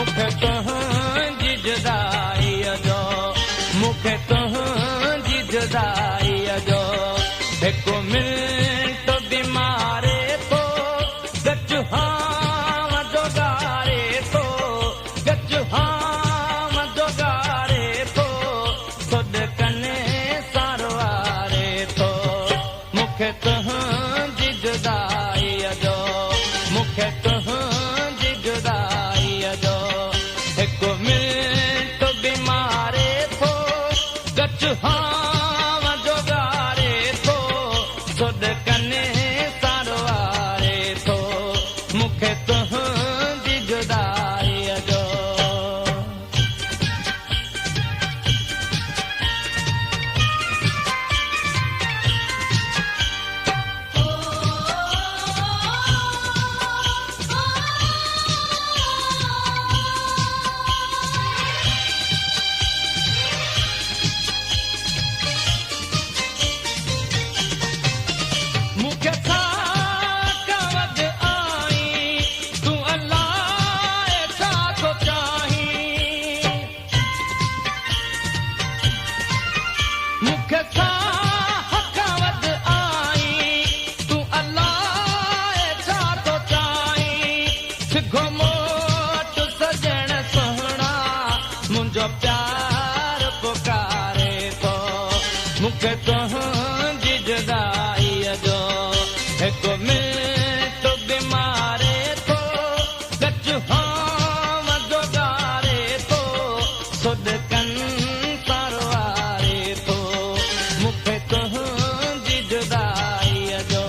मूंखे तुंहिंजी जुदाईअ जो, मूंखे तुंहिंजी जुदाईअ जो हिकु मिंट बि मारे थो, गच हाम जोगारे थो, गच हाम जोगारे थो, खुद कने सारवारे थो। मूंखे तुंहिंजी जुदाईअ जो, मूंखे तुंहिंजी जुदाईअ जो हिकु मिंट बि मारे थो, गच हाम जोगारे थो, खुद कने सारवारे थो। मूंखे तुंहिंजी जुदाईअ जो। मूंखे ताक़त आई, तूं अलाह छा थो चाहीं। मूंखे ताक़त आई, तूं अलाह छा थो चाहीं। सिघो मोट सजण सुहिणा, मुंहिंजो प्यार पुकारे थो। मूंखे तुंहिंजी जुदाईअ जो हिकु मिंट बि मारे थो, गच हाम जोगारे थो, खुद कन सारवारे थो। मूंखे तुंहिंजी जुदाईअ जो।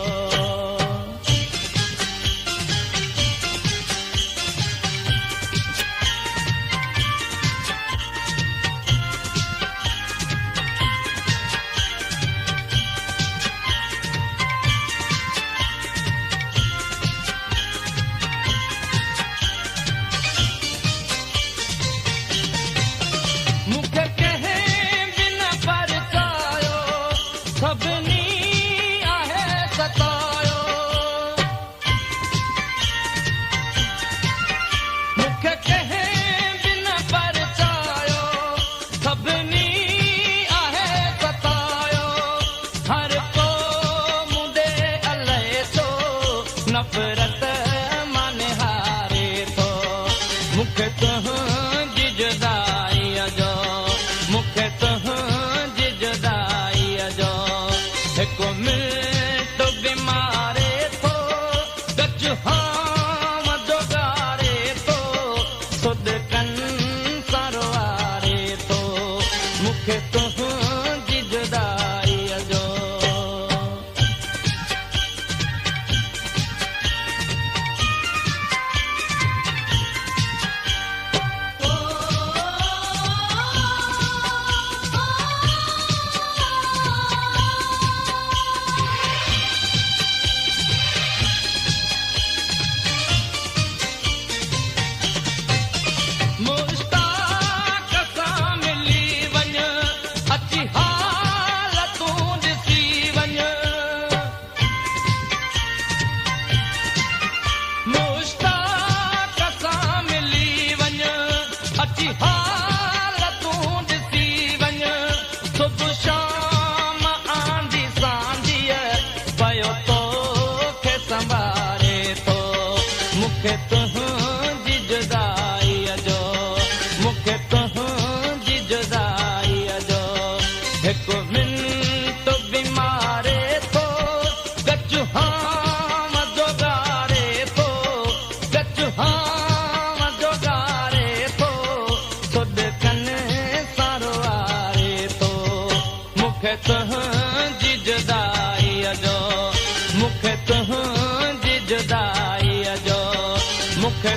मूंखे कंहिं बि न परचायो, सभिनी आहे सतायो। मूंखे कंहिं बि न परचायो, सभिनी आहे सतायो। हर को मुंडे अलाए छो नफ़रत मां निहारे थो। मूंखे तुंहिंजी जुदाईअ जो, मूंखे तुंहिंजी जुदाईअ जो हिकु मिंट बि मारे थो, गच हाम जोगारे थो, खुद कन सारवारे थो। मूंखे तुंहिंजी जुदाईअ जो। मुश्ताक सां मिली वञ, अची हाल तूं ॾिसी वञ। मुश्ताक सां मिली वञ, अची हाल तूं ॾिसी वञ। सुबुह शाम आंधी सांझीअ पयो तोखे संभारे थो। मूंखे तुंहिंजी जुदाईअ जो, मूंखे तुंहिंजी जुदाईअ जो हिकु मिंट बि मारे थो, गच हाम जोगारे थो, गच हाम जोगारे थो, खुद कने सारवारे थो। मूंखे तुंहिंजी जुदाईअ जो, मूंखे तुंहिंजी जुदाईअ जो, मूंखे